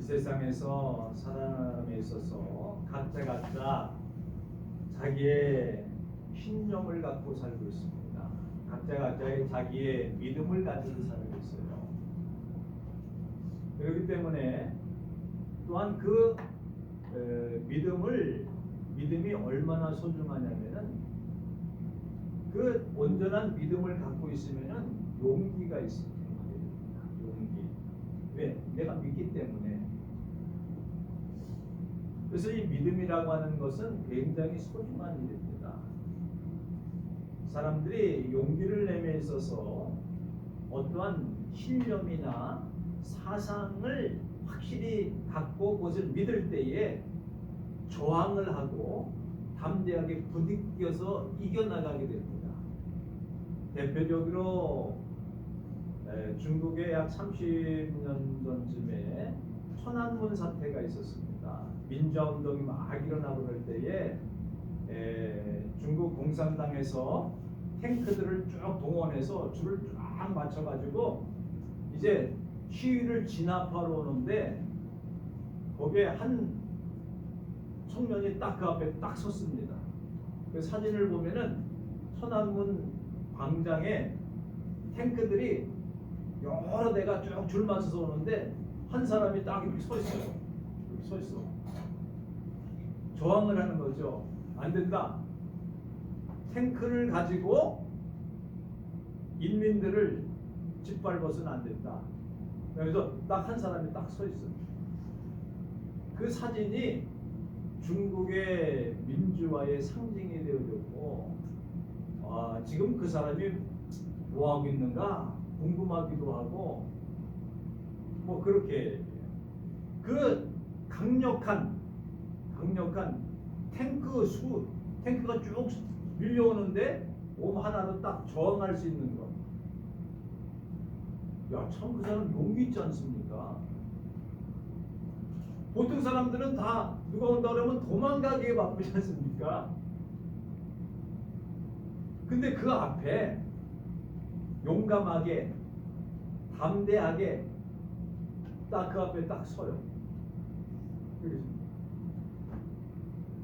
세상에서 사람에 있어서 각자 자기의 신념을 갖고 살고 있습니다. 각자의 자기의 믿음을 가지고 살고 있어요. 그렇기 때문에 또한 그 믿음이 얼마나 소중하냐면은 그 온전한 믿음을 갖고 있으면은 용기가 있어야 됩니다. 용기. 왜? 내가 믿기 때문에. 그래서 이 믿음이라고 하는 것은 굉장히 소중한 일입니다. 사람들이 용기를 내에 있어서 어떠한 신념이나 사상을 확실히 갖고 그것을 믿을 때에 저항을 하고 담대하게 부딪혀서 이겨나가게 됩니다. 대표적으로 중국에 약 30년 전쯤에 천안문 사태가 있었습니다. 민주화운동이 막 일어나고 그럴 때에 중국 공산당에서 탱크들을 쭉 동원해서 줄을 쫙 맞춰가지고 이제 시위를 진압하러 오는데 거기에 한 청년이 딱 그 앞에 딱 섰습니다. 그 사진을 보면은 천안문 광장에 탱크들이 여러 대가 쭉 줄 맞춰서 오는데 한 사람이 딱 이렇게 서 있어요. 이렇게 서 있어. 저항을 하는 거죠. 안 된다. 탱크를 가지고 인민들을 짓밟아서는 안 된다. 그래서 딱 한 사람이 딱 서 있어요. 그 사진이 중국의 민주화의 상징이 되어졌고, 지금 그 사람이 뭐 하고 있는가 궁금하기도 하고, 뭐 그렇게 그 강력한 탱크가 쭉 밀려오는데 몸 하나로 딱 저항할 수 있는 것. 야, 참 그 사람 용기 있지 않습니까? 보통 사람들은 다 누가 온다 그러면 도망가기에 바쁘지 않습니까? 근데 그 앞에 용감하게 담대하게 딱 그 앞에 딱 서요.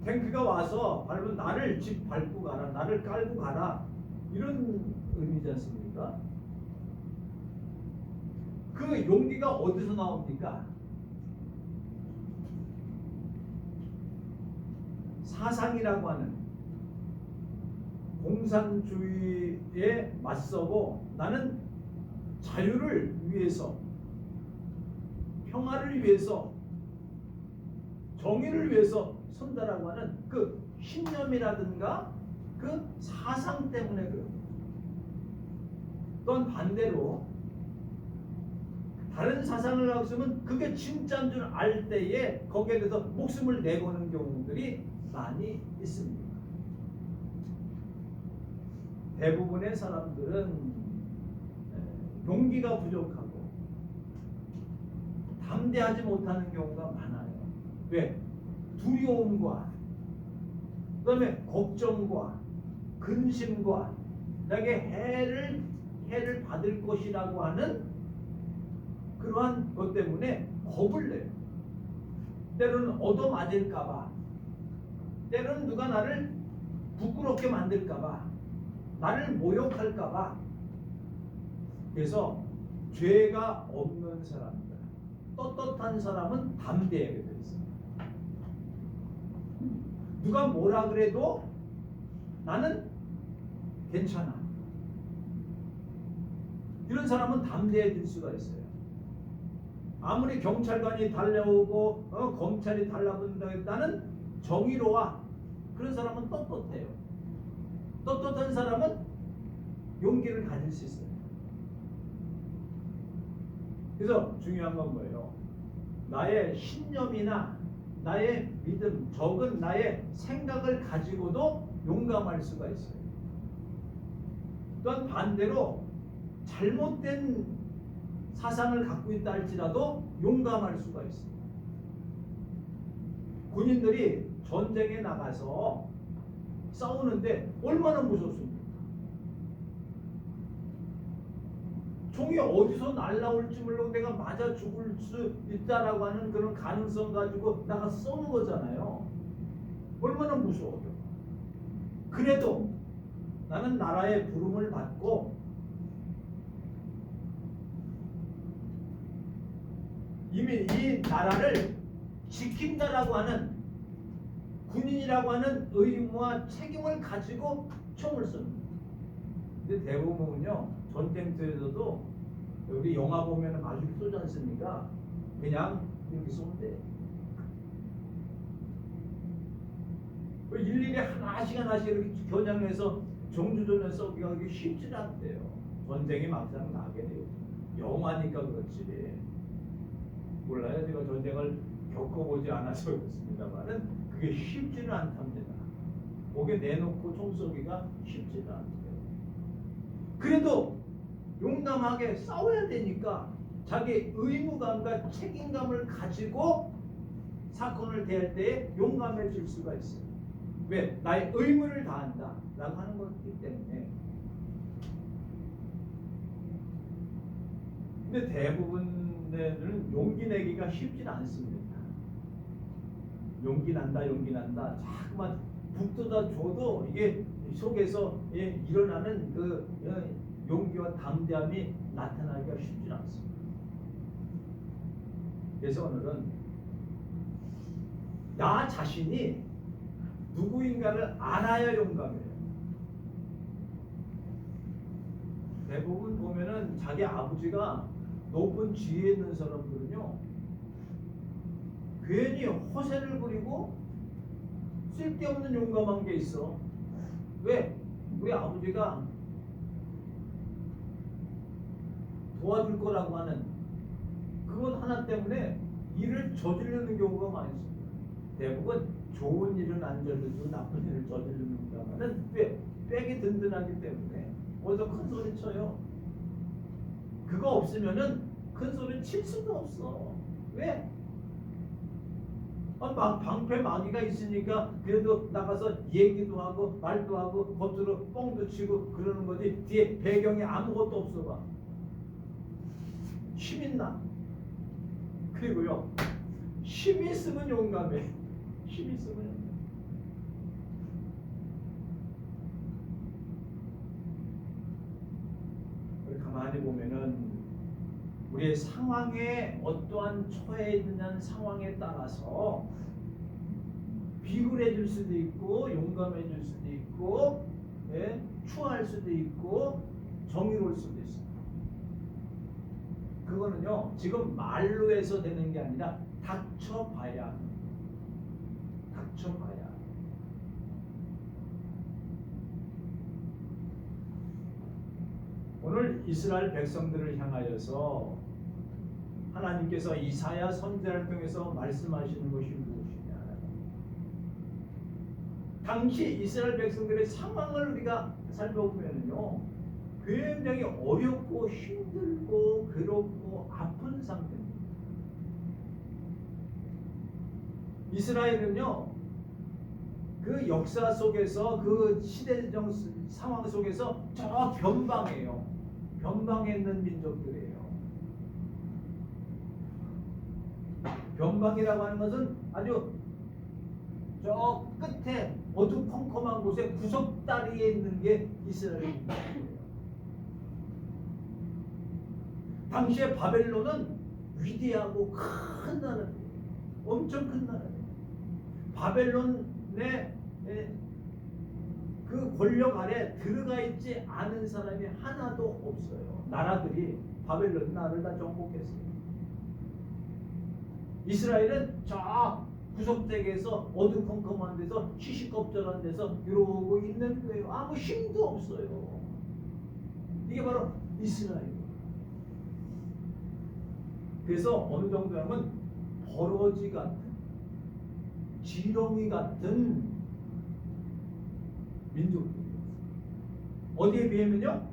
탱크가 와서 밟으면 나를 밟고 가라, 나를 깔고 가라, 이런 의미지 않습니까? 그 용기가 어디서 나옵니까? 사상이라고 하는 공산주의에 맞서고 나는 자유를 위해서, 평화를 위해서, 정의를 위해서 선다라고 하는 그 신념이라든가 그 사상 때문에 그래요. 또한 반대로 다른 사상을 갖고 있으면 그게 진짜인 줄 알 때에 거기에 대해서 목숨을 내거는 경우들이 많이 있습니다. 대부분의 사람들은 용기가 부족하고 담대하지 못하는 경우가 많아요. 왜? 두려움과 그 다음에 걱정과 근심과 나에게 해를 받을 것이라고 하는 그러한 것 때문에 겁을 내요. 때로는 얻어맞을까봐, 때로는 누가 나를 부끄럽게 만들까봐, 나를 모욕할까봐. 그래서 죄가 없는 사람들, 떳떳한 사람은 담대하게 되어 있습니다. 누가 뭐라 그래도 나는 괜찮아. 이런 사람은 담대해질 수가 있어요. 아무리 경찰관이 달려오고 검찰이 달라붙는다 했다는 정의로워. 그런 사람은 떳떳해요. 떳떳한 사람은 용기를 가질 수 있어요. 그래서 중요한 건 뭐예요? 나의 신념이나 나의 믿음, 적은 나의 생각을 가지고도 용감할 수가 있어요. 또한 반대로 잘못된 사상을 갖고 있다 할지라도 용감할 수가 있습니다. 군인들이 전쟁에 나가서 싸우는데 얼마나 무섭습니까? 총이 어디서 날라올지 모르고 내가 맞아 죽을 수 있다라고 하는 그런 가능성 가지고 나가 쏘는 거잖아요. 얼마나 무서워요. 그래도 나는 나라의 부름을 받고 이미 이 나라를 지킨다라고 하는 군인이라고 하는 의무와 책임을 가지고 총을 씁니다. 근데 대부분은요 전쟁터에서도 우리 영화 보면 마주리 쏘지 않습니까? 그냥 이렇게 쏘면 돼. 일일이 하나씩 이렇게 겨냥해서 정주전에 쏘기가 그게 쉽지 않대요. 전쟁이 막상 나게 돼요. 영화니까 그렇지. 몰라요. 제가 전쟁을 겪어보지 않아서 그렇습니다만은 그게 쉽지는 않답니다. 목에 내놓고 총 쏘기가 쉽지는 않대요. 그래도 용감하게 싸워야 되니까 자기 의무감과 책임감을 가지고 사건을 대할 때에 용감해질 수가 있어요. 왜? 나의 의무를 다한다 라고 하는 것이기 때문에. 근데 대부분에는 용기 내기가 쉽지는 않습니다. 용기 난다 자꾸만 북돋아 줘도 이게 속에서 일어나는 그 용기와 담대함이 나타나기가 쉽지 않습니다. 그래서 오늘은 나 자신이 누구인가를 알아야 용감해요. 대부분 보면은 자기 아버지가 높은 지위에 있는 사람들은요 괜히 허세를 부리고 쓸데없는 용감한 게 있어. 왜? 우리 아버지가 도와줄 거라고 하는 그것 하나 때문에 일을 저지르는 경우가 많이 있습니다. 대부분 좋은 일은 안 저지르고 나쁜 일을 저지르는다면은 왜? 백이 든든하기 때문에 어디서 큰 소리 쳐요. 그거 없으면은 큰 소리 칠 수도 없어. 왜? 방패 마귀가 있으니까 그래도 나가서 얘기도 하고 말도 하고 겉으로 뻥도 치고 그러는 거지 뒤에 배경이 아무것도 없어 봐. 힘 있나? 그리고요 힘이 있으면 용감해. 힘이 있으면 용감해. 우리 가만히 보면은 우리의 상황에 어떠한 처해 있는 상황에 따라서 비굴해질 수도 있고 용감해질 수도 있고 추할 수도 있고 정의로울 수도 있습니다. 그거는요 지금 말로 해서 되는 게 아니라 닥쳐봐야 합니다. 닥쳐봐야. 오늘 이스라엘 백성들을 향하여서 하나님께서 이사야 선지자를 통해서 말씀하시는 것이 무엇이냐? 당시 이스라엘 백성들의 상황을 우리가 살펴보면요, 굉장히 어렵고 힘들고 괴롭고 아픈 상태입니다. 이스라엘은요, 그 역사 속에서 그 시대적 상황 속에서 저 변방이에요. 변방에 있는 민족들이에요. 변방이라고 하는 것은 아주 저 끝에 어두컴컴한 곳에 구석다리에 있는 게 이스라엘입니다. 당시에 바벨론은 위대하고 큰 나라예요. 엄청 큰 나라예요. 바벨론의 그 권력 아래 들어가 있지 않은 사람이 하나도 없어요. 나라들이 바벨론 나라를 다 정복했어요. 이스라엘은 저 구석대기에서 어두컴컴한 데서 시시껍절한 데서 이러고 있는 거예요. 아무 힘도 없어요. 이게 바로 이스라엘. 그래서 어느 정도냐면 버러지 같은 지렁이 같은 민족들이었어요. 어디에 비하면요?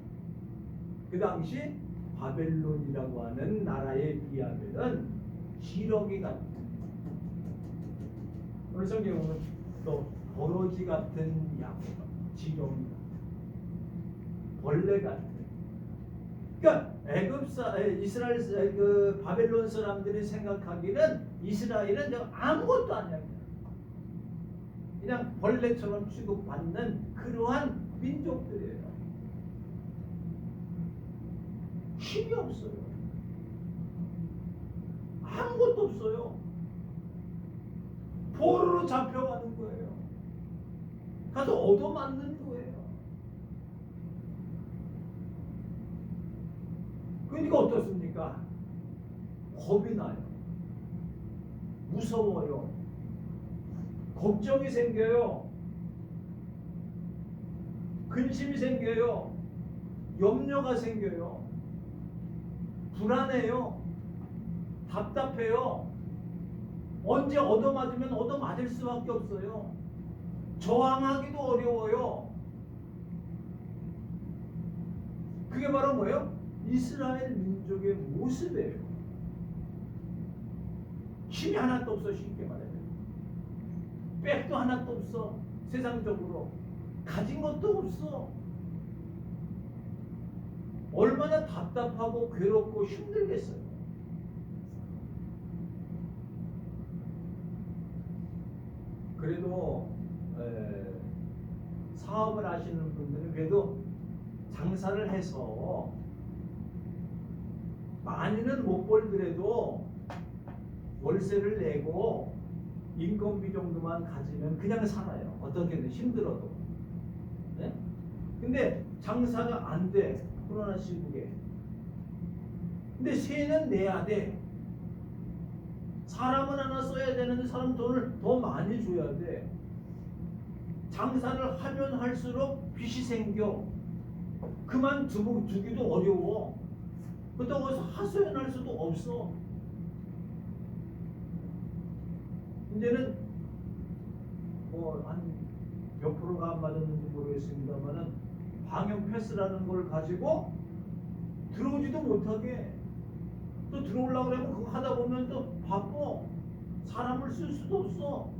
그 당시 바벨론이라고 하는 나라에 비하면은 지렁이 같은, 오늘 성경에 보면 또 버러지 같은 야곱, 지렁이 같은, 벌레 같은. 그러니까 이스라엘 그 바벨론 사람들이 생각하기는 이스라엘은 아무것도 아니야. 그냥 벌레처럼 취급받는 그러한 민족들이에요. 힘이 없어요. 아무것도 없어요. 포로로 잡혀가는 거예요. 가서 얻어맞는 거예요. 그러니까 어떻습니까? 겁이 나요. 무서워요. 걱정이 생겨요. 근심이 생겨요. 염려가 생겨요. 불안해요. 답답해요. 언제 얻어맞으면 얻어맞을 수밖에 없어요. 저항하기도 어려워요. 그게 바로 뭐예요? 이스라엘 민족의 모습이에요. 힘이 하나도 없어. 쉽게 말해요. 백도 하나도 없어. 세상적으로 가진 것도 없어. 얼마나 답답하고 괴롭고 힘들겠어요. 그래도 사업을 하시는 분들은 그래도 장사를 해서 많이는 못 벌더라도 월세를 내고 인건비 정도만 가지면 그냥 살아요. 어떻게든 힘들어도. 네? 근데 장사가 안 돼. 코로나 시국에. 근데 세는 내야 돼. 사람은 하나 써야 되는데 사람 돈을 더 많이 줘야 돼. 장사를 하면 할수록 빚이 생겨. 그만두기도 어려워. 그렇다고 해서 하소연할 수도 없어. 이제는 뭐 한 몇 프로가 안 맞았는지 모르겠습니다만은 방역 패스라는 걸 가지고 들어오지도 못하게, 또 들어오려고 그러면 그거 하다 보면 또 바빠. 사람을 쓸 수도 없어.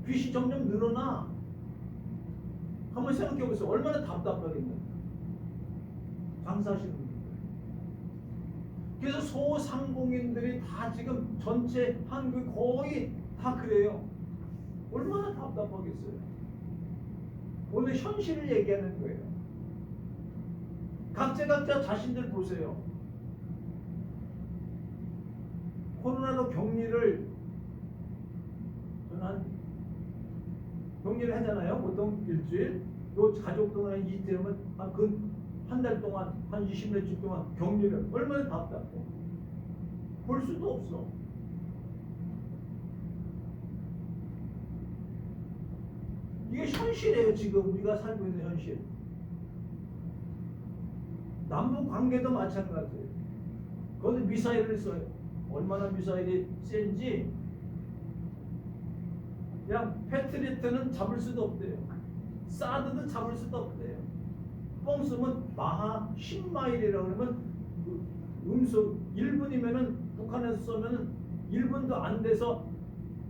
빚이 점점 늘어나. 한번 생각해 보세요. 얼마나 답답하겠냐. 장사하시는 분들. 그래서 소상공인들이 다 지금 전체 한국이 거의 다 그래요. 얼마나 답답하겠어요. 오늘 현실을 얘기하는 거예요. 각자 자신들 보세요. 코로나로 격리를 격리를 하잖아요. 보통 일주일. 또 가족 동안 이틀이면 한 달 동안, 한 20며칠 동안 격리를. 얼마나 답답해. 볼 수도 없어. 이게 현실이에요. 지금 우리가 살고 있는 현실. 남북 관계도 마찬가지예요. 거기 미사일을 써요. 얼마나 미사일이 센지 그냥 패트리어트는 잡을 수도 없대요. 사드도 잡을 수도 없대요. 뻥 쓰면 마하 10마일이라고 그러면 음속 1분이면은 북한에서 쏘면은 1분도 안 돼서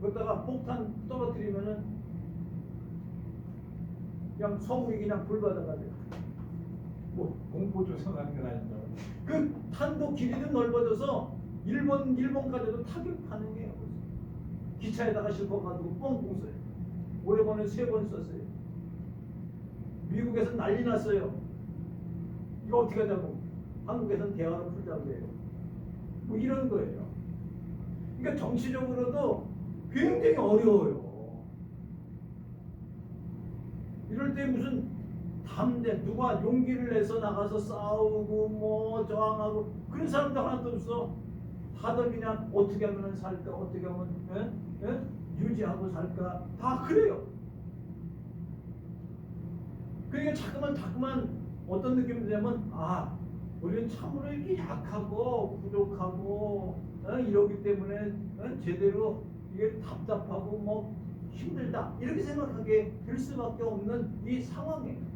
거기다가 폭탄 떨어뜨리면은 그냥 서울이 그냥 불바다가 돼요. 뭐 공포 조성하는 건 아닌가. 그 탄도 길이도 넓어져서 일본까지도 타격 가능해요. 기차에다가 싣고가지고 뻥뻥 써요. 올해번에 3번 썼어요. 미국에서 난리 났어요. 이거 어떻게 하자고. 한국에서는 대화를 풀자고 해요. 뭐 이런 거예요. 그러니까 정치적으로도 굉장히 어려워요. 이럴 때 무슨 누가 용기를 내서 나가서 싸우고 뭐 저항하고 그런 사람도 하나도 없어. 다들 그냥 어떻게 하면 살까, 어떻게 하면 유지하고 살까, 다 그래요. 그러니까 자꾸만 어떤 느낌이 드냐면 우리는 참으로 이렇게 약하고 부족하고 이러기 때문에 제대로 이게 답답하고 뭐 힘들다 이렇게 생각하게 될 수밖에 없는 이 상황이에요.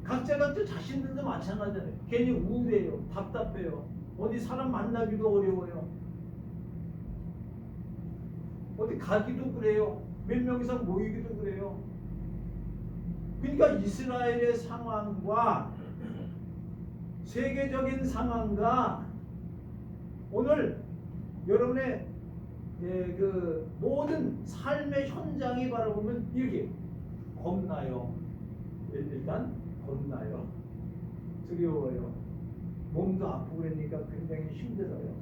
각자 자신들도 마찬가지예요. 괜히 우울해요. 답답해요. 어디 사람 만나기도 어려워요. 어디 가기도 그래요. 몇 명 이상 모이기도 그래요. 그러니까 이스라엘의 상황과 세계적인 상황과 오늘 여러분의 그 모든 삶의 현장이 바라보면 이렇게 겁나요. 일단 겁나요. 두려워요. 몸도 아프고 그러니까 굉장히 힘들어요.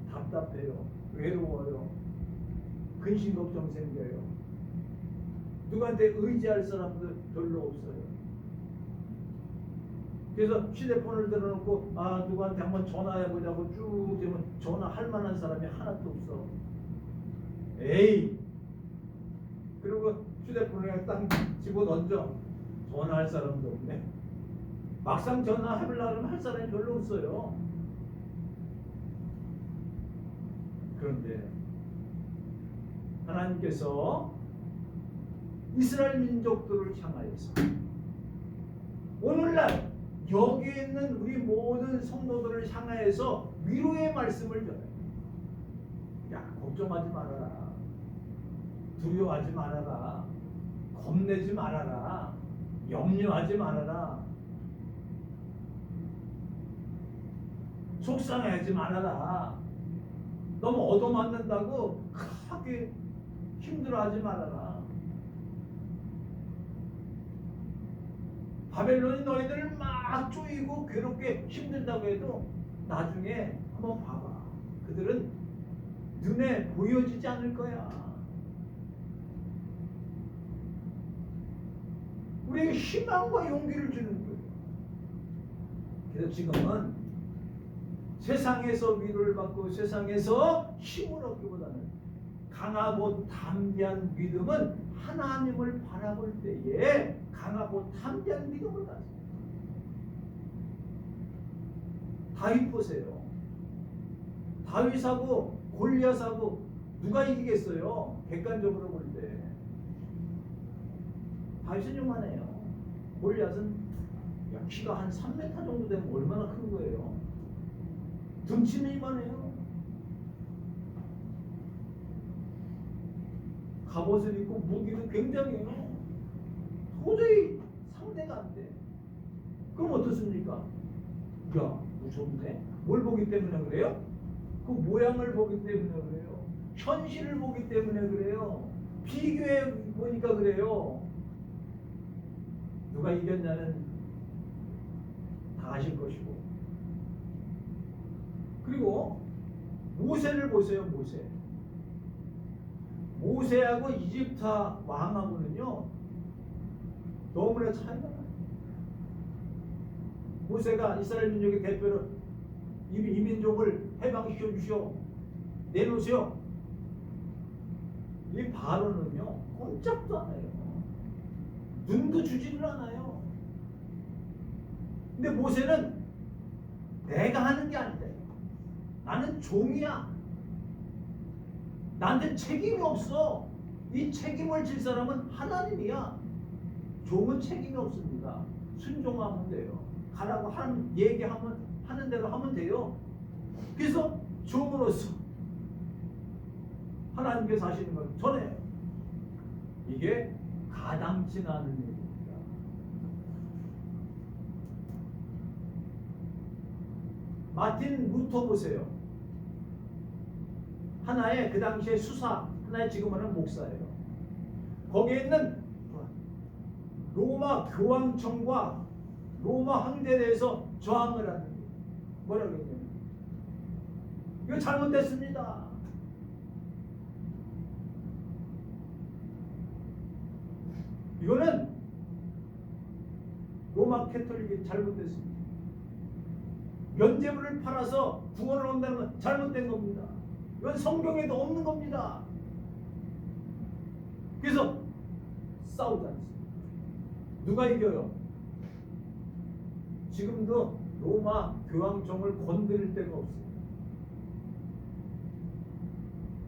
답답해요. 외로워요. 근심 걱정 생겨요. 누구한테 의지할 사람도 별로 없어요. 그래서 휴대폰을 들어놓고 누구한테 한번 전화해보자고 쭉 되면 전화할 만한 사람이 하나도 없어. 에이! 그리고 휴대폰을 딱 집어던져. 전화할 사람도 없네. 막상 전화해보려면 할 사람이 별로 없어요. 그런데 하나님께서 이스라엘 민족들을 향하여서 오늘날 여기 있는 우리 모든 성도들을 향하여서 위로의 말씀을 전해요. 야, 걱정하지 말아라. 두려워하지 말아라. 겁내지 말아라. 염려하지 말아라. 속상해하지 말아라. 너무 얻어맞는다고 크게 힘들어하지 말아라. 바벨론이 너희들을 막 쪼이고 괴롭게 힘들다고 해도 나중에 한번 봐봐. 그들은 눈에 보여지지 않을 거야. 우리에게 희망과 용기를 주는 거예요. 그래서 지금은 세상에서 위로를 받고 세상에서 힘을 얻기보다는 강하고 담대한 믿음은 하나님을 바라볼 때에 강하고 담대한 믿음을 가져요. 다윗 보세요. 다윗하고 골리앗하고 누가 이기겠어요? 객관적으로 볼 때 다윗은 요만해요. 골리앗은 키가 한 3m 정도 되면 얼마나 큰 거예요? 등치는 이만해요. 갑옷을 입고 무기도 굉장해요. 도저히 상대가 안 돼. 그럼 어떻습니까? 야, 무섭네. 뭘 보기 때문에 그래요? 그 모양을 보기 때문에 그래요. 현실을 보기 때문에 그래요. 비교해 보니까 그래요. 누가 이겼냐는 다 아실 것이고. 그리고 모세를 보세요. 모세하고 이집트 왕하고는요 너무나 차이가 나요. 모세가 이스라엘 민족의 대표로 이 민족을 해방시켜 주시오, 내놓으시오. 이 바로는요 꼼짝도 안 해요. 눈도 주지를 않아요. 근데 모세는 내가 하는 게 아니다. 나는 종이야. 나한테 책임이 없어. 이 책임을 질 사람은 하나님이야. 종은 책임이 없습니다. 순종하면 돼요. 가라고 얘기하면 하는 대로 하면 돼요. 그래서 종으로서 하나님께서 하시는 걸 전해요. 이게 가당치 않은 일입니다. 마틴 루터 보세요. 하나의 그 당시의 수사, 하나의 지금은 목사예요. 거기에 있는 로마 교황청과 로마 황제에 대해서 저항을 하는 거예요. 뭐라고 했냐면 이거 잘못됐습니다. 이거는 로마 캐톨릭이 잘못됐습니다. 면죄부를 팔아서 구원을 얻는다는 건 잘못된 겁니다. 이건 성경에도 없는 겁니다. 그래서 싸우지 않습니다. 누가 이겨요? 지금도 로마 교황청을 건드릴 데가 없어요.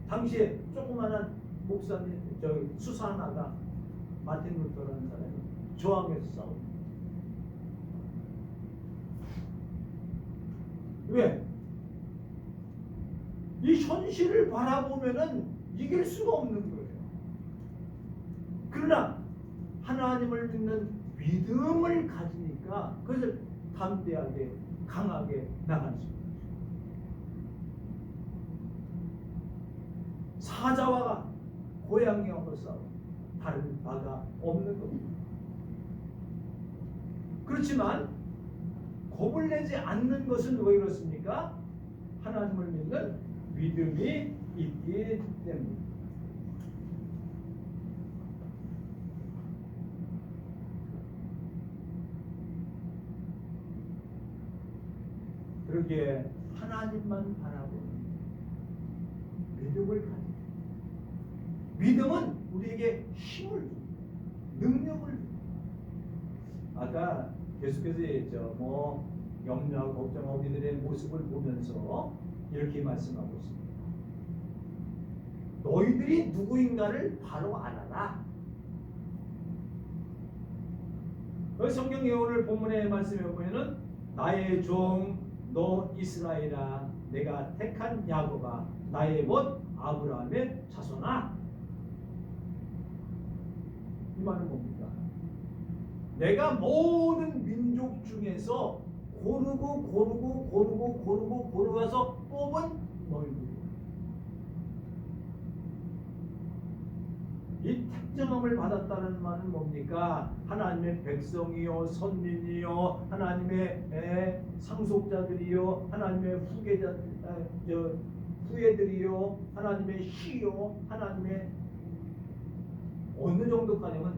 당시에 조그만한 목사님, 수사 하나가 마틴 루터라는 사람이 저항해서 싸웁니다. 왜? 이 현실을 바라보면은 이길 수가 없는 거예요. 그러나 하나님을 믿는 믿음을 가지니까 그것을 담대하게 강하게 나가는 것입니다. 사자와 고양이하고 싸워 다른 바가 없는 겁니다. 그렇지만 겁을 내지 않는 것은 왜 그렇습니까? 하나님을 믿는 믿음이 있기 때문입니다. 그러기에 하나님만 바라보는 믿음을 가지고, 믿음은 우리에게 힘을 줍니다. 능력을 줍니다. 아까 계속해서 얘기했죠. 염려하고 걱정하고 우리들의 모습을 보면서 이렇게 말씀하고 있습니다. 너희들이 누구인가를 바로 알아라. 성경 예언을 본문의 말씀에 보면은 나의 종 너 이스라엘아 내가 택한 야곱아 나의 못 아브라함의 자손아. 이 말은 뭡니까? 내가 모든 민족 중에서 고르고서 뽑은 너희들. 이 택정함을 받았다는 말은 뭡니까? 하나님의 백성이요, 선민이요, 하나님의 상속자들이요, 하나님의 후예들이요, 하나님의 씨요, 하나님의 어느 정도까지는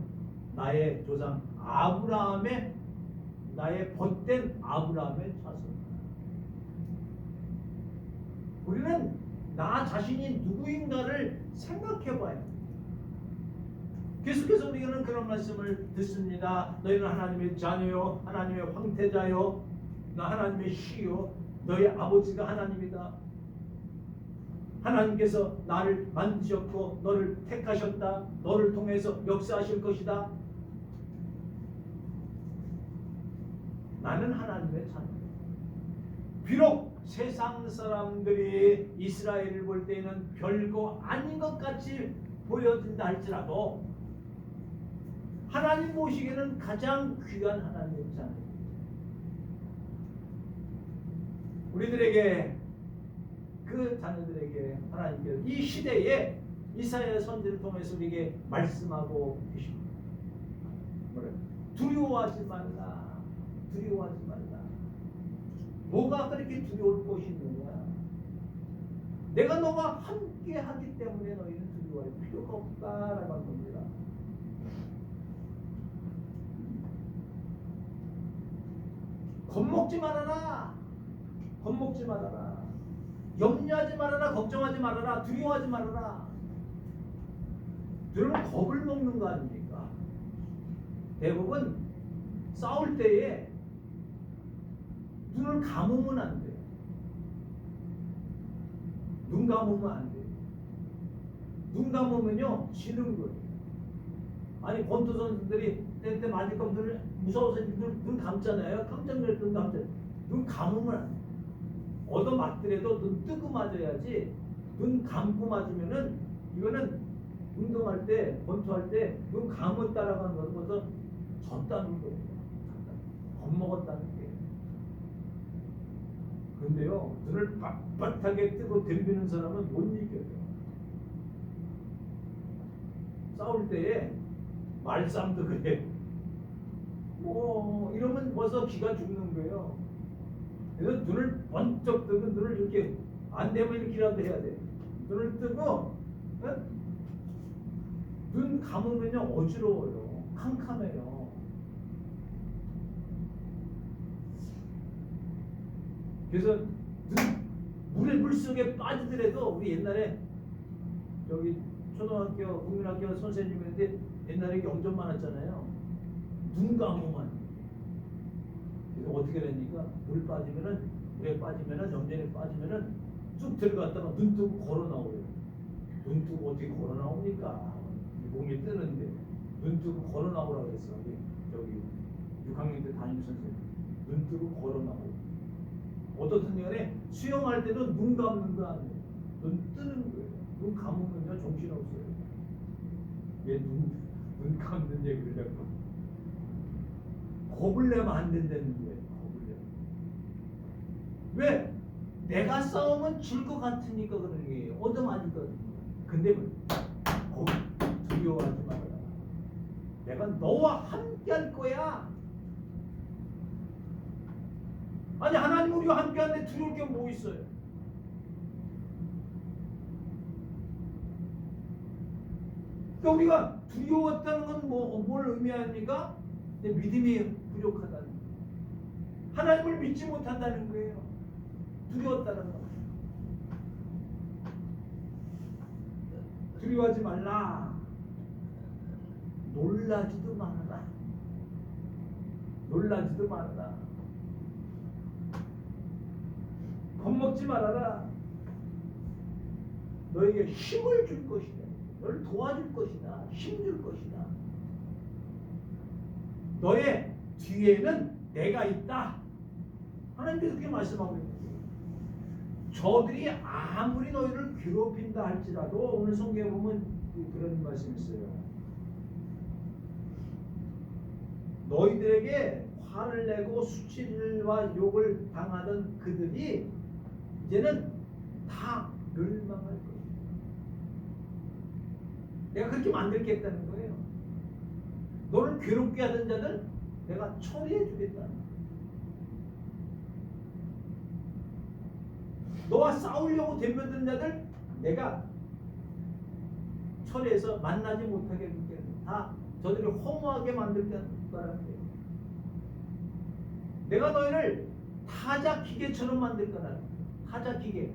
나의 조상 아브라함의 나의 벗된 아브라함의 자손. 우리는 나 자신이 누구인가를 생각해봐야 합니다. 계속해서 우리는 그런 말씀을 듣습니다. 너희는 하나님의 자녀요, 하나님의 황태자요, 나 하나님의 씨요, 너희 아버지가 하나님이다. 하나님께서 나를 만드셨고 너를 택하셨다. 너를 통해서 역사하실 것이다. 나는 하나님의 자녀. 비록 세상 사람들이 이스라엘을 볼 때에는 별거 아닌 것 같이 보여진다 할지라도 하나님 보시기에는 가장 귀한 하나님의 자녀. 우리들에게 그 자녀들에게 하나님께서 이 시대에 이사야 선지를 통해서 우리에게 말씀하고 계십니다. 두려워하지 말라. 두려워하지 말라. 뭐가 그렇게 두려울 것이 있느냐? 내가 너와 함께 하기 때문에 너희는 두려워할 필요가 없다라고 한 겁니다. 겁먹지 말아라. 겁먹지 말아라. 염려하지 말아라. 걱정하지 말아라. 두려워하지 말아라. 여러분 겁을 먹는 거 아닙니까? 대부분 싸울 때에 눈을 감으면 안 돼요. 눈 감으면 안 돼요. 눈 감으면요 지는 거예요. 아니 권투 선수들이 때 맞을 거면 무서워서 눈 감잖아요. 깜짝 놀랄 눈 감잖아요. 눈 감으면 안 돼요. 얻어맞더라도 눈 뜨고 맞아야지. 눈 감고 맞으면은 이거는 운동할 때 권투할 때 눈 감고 따라가는 거는 벌써 졌다는 거예요. 겁먹었다는 게. 근데요 눈을 빳빳하게 뜨고 덤비는 사람은 못 이겨요. 싸울 때에 말싸움도 그래. 이러면 벌써 기가 죽는 거예요. 그래서 눈을 번쩍 뜨고 눈을 이렇게 안 되면 이렇게라도 해야 돼. 눈을 뜨고 눈 감으면요 어지러워요. 캄캄해요. 그래서 물속에 빠지더라도 우리 옛날에 여기 초등학교 국민학교 선생님인데 옛날에 영점 많았잖아요. 눈 감으면 그래서 어떻게 되니까 물에 빠지면은 영전에 빠지면은 쭉 들어갔다가 눈 뜨고 걸어 나오래요. 눈 뜨고 어떻게 걸어 나옵니까? 몸이 뜨는데 눈 뜨고 걸어 나오라고 그랬어. 여기 6학년 때 담임 선생님 눈 뜨고 걸어 나오고. 어떻든 간에 수영할 때도 눈 감는 거 아니에요. 눈 뜨는 거예요. 눈 감으면요 정신없어요. 얘 눈 감는 얘기를 자꾸 겁을 내면 안 된다는 거예요. 겁을 내면. 왜? 내가 싸우면 질 것 같으니까 그러는 거예요. 얻어맞거든요. 근데 두려워하지 말아라. 내가 너와 함께 할 거야. 아니 하나님 우리와 함께 하는데 두려울 게 뭐 있어요? 그러니까 우리가 두려웠다는 건 뭘 의미합니까? 내 믿음이 부족하다는 거예요. 하나님을 믿지 못한다는 거예요. 두려웠다는 거. 두려워하지 말라. 놀라지도 말아라. 놀라지도 말아라. 겁먹지 말아라. 너에게 힘을 줄 것이다. 너를 도와줄 것이다. 힘줄 것이다. 너의 뒤에는 내가 있다. 하나님께서 그렇게 말씀하고 있는 거예요. 저들이 아무리 너희를 괴롭힌다 할지라도 오늘 성경에 보면 그런 말씀이 있어요. 너희들에게 화를 내고 수치와 욕을 당하던 그들이 이제는 다 멸망할 것이다. 내가 그렇게 만들겠다는 거예요. 너를 괴롭게 하던 자들 내가 처리해 주겠다는 거예요. 너와 싸우려고 덤벼든 자들 내가 처리해서 만나지 못하게 해줄게. 다 저들이 허무하게 만들겠다는 거예요. 내가 너희를 타작 기계처럼 만들 거라는 거예요. 타작 기계.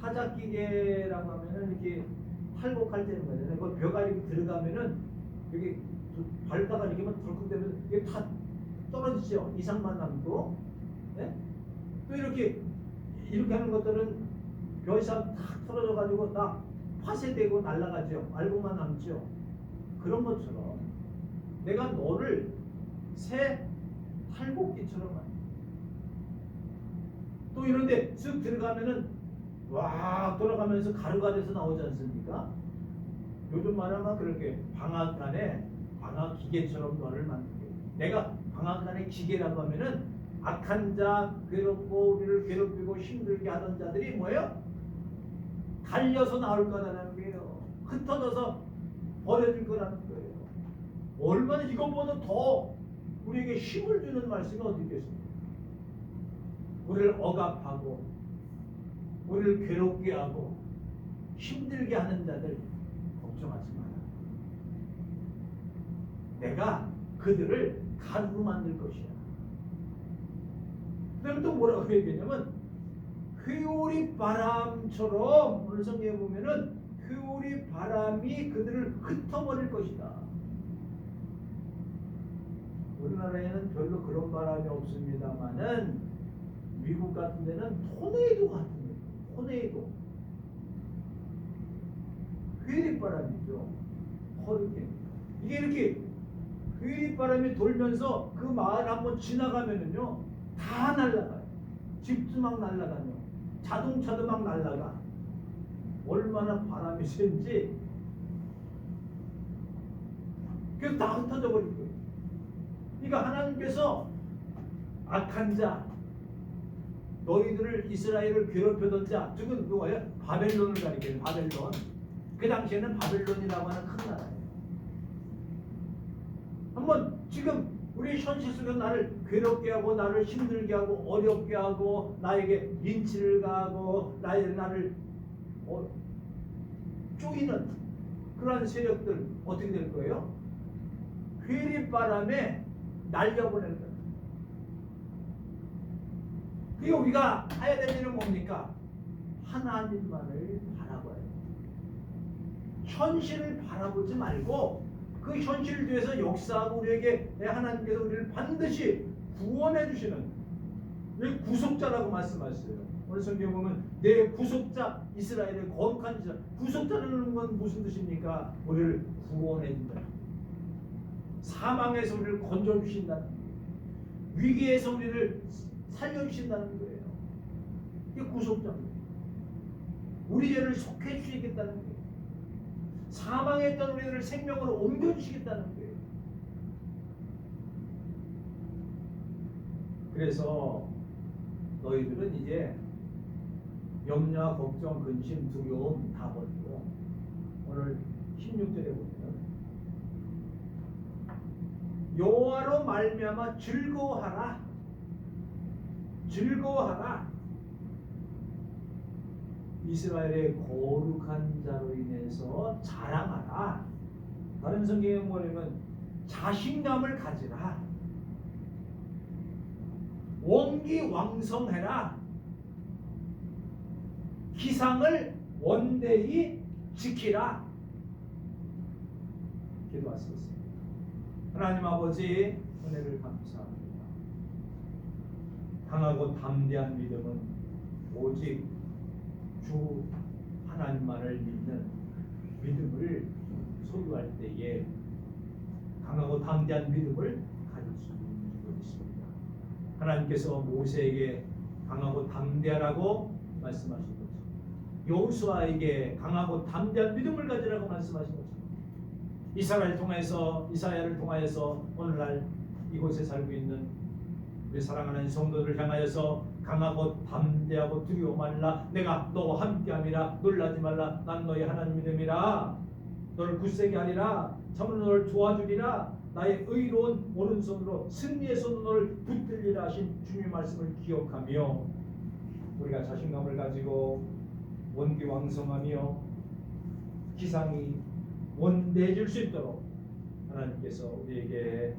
타작 기계라고 하면은 이렇게 탈곡할 때는 거잖아요. 그 벼가 이렇게 들어가면은 여기 밟다가 이렇게 덜컥되면 이게 다 떨어지죠. 이상만 남고. 네? 또 이렇게 하는 것들은 벼 이상 탁 떨어져 가지고 다 파쇄되고 날아가죠. 알고만 남죠. 그런 것처럼 내가 너를 새 탈곡기처럼 만들어. 또 이런데 쓱 들어가면은 와 돌아가면서 가루가 돼서 나오지 않습니까? 요즘 말하면 그렇게 방앗간에 방앗 기계처럼 너를 만들게. 내가 방앗간의 기계라고 하면은 악한 자, 괴롭고 우리를 괴롭히고 힘들게 하던 자들이 뭐예요? 갈려서 나올 거라는 거예요. 흩어져서 버려질 거라는 거예요. 얼마나 이것보다 더 우리에게 힘을 주는 말씀이 어디 있겠습니까? 우리를 억압하고 우리를 괴롭게 하고 힘들게 하는 자들 걱정하지 마라. 내가 그들을 가루로 만들 것이야. 그다음에 또 뭐라고 얘기했냐면 회오리 바람처럼 오늘 성경에 보면은 회오리 바람이 그들을 흩어버릴 것이다. 우리나라에는 별로 그런 바람이 없습니다만은 미국 같은 데는 토네이도 같은 거예요. 토네이도. 회리바람이죠. 허리케인. 이게 이렇게 회리바람이 돌면서 그 마을 한번 지나가면은요 다 날아가요. 집도 막 날아가요. 자동차도 막 날아가. 얼마나 바람이 센지. 그래서 다 흩어져 버릴 거예요. 그러니까 하나님께서 악한 자, 너희들을 이스라엘을 괴롭히던 자, 지금 누구예요? 바벨론을 가리켜요. 바벨론. 그 당시에는 바벨론이라고 하는 큰 나라예요. 한번 지금 우리 현실 속에서 나를 괴롭게 하고 나를 힘들게 하고 어렵게 하고 나에게 인치를 가하고 나를 쪼이는 그러한 세력들 어떻게 될 거예요? 회리바람에 날려보낼 거예요. 그리고 우리가 해야 될 일은 뭡니까? 하나님만을 바라봐야 돼요. 현실을 바라보지 말고 그 현실을 위해서 역사하고 우리에게 하나님께서 우리를 반드시 구원해 주시는 구속자라고 말씀하셨어요. 오늘 성경에 보면 내 구속자 이스라엘의 거룩한 자. 구속자라는 건 무슨 뜻입니까? 우리를 구원해 준다. 사망에서 우리를 건져 주신다는 거예요. 위기에서 우리를 살려 주신다는 거예요. 이게 구속자입니다. 우리 죄를 속해 주시겠다는 거예요. 사망에 있던 우리들을 생명으로 옮겨주시겠다는 거예요. 그래서 너희들은 이제 염려, 걱정, 근심, 두려움 다 버리고 오늘 16절에 보면 여호와로 말미암아 즐거워하라. 즐거워하라. 이스라엘의 거룩한 자로 인해서 자랑하라. 다른 성경에 뭐냐면 자신감을 가지라. 원기왕성해라. 기상을 원대히 지키라. 기도할 수 있습니다. 하나님 아버지 은혜를 감사합니다. 강하고 담대한 믿음은 오직 주 하나님만을 믿는 믿음을 소유할 때에 강하고 담대한 믿음을 가질 수 있는 것입니다. 하나님께서 모세에게 강하고 담대하라고 말씀하신 거죠. 여호수아에게 강하고 담대한 믿음을 가지라고 말씀하신 거죠. 이사야를 통하여서 오늘날 이곳에 살고 있는 우리 사랑하는 성도들 향하여서 강하고 담대하고 두려워 말라. 내가 너와 함께함이라. 놀라지 말라. 난 너의 하나님 믿음이라. 너를 굳세게 하리라. 참으로 너를 도와주리라. 나의 의로운 오른손으로 승리의 손으로 너를 붙들리라 하신 주님의 말씀을 기억하며 우리가 자신감을 가지고 원기왕성하며 기상이 원대해질 수 있도록 하나님께서 우리에게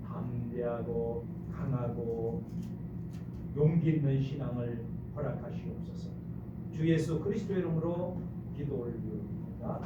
담대하고 강하고 용기 있는 신앙을 허락하시옵소서. 주 예수 그리스도의 이름으로 기도 올리옵니다.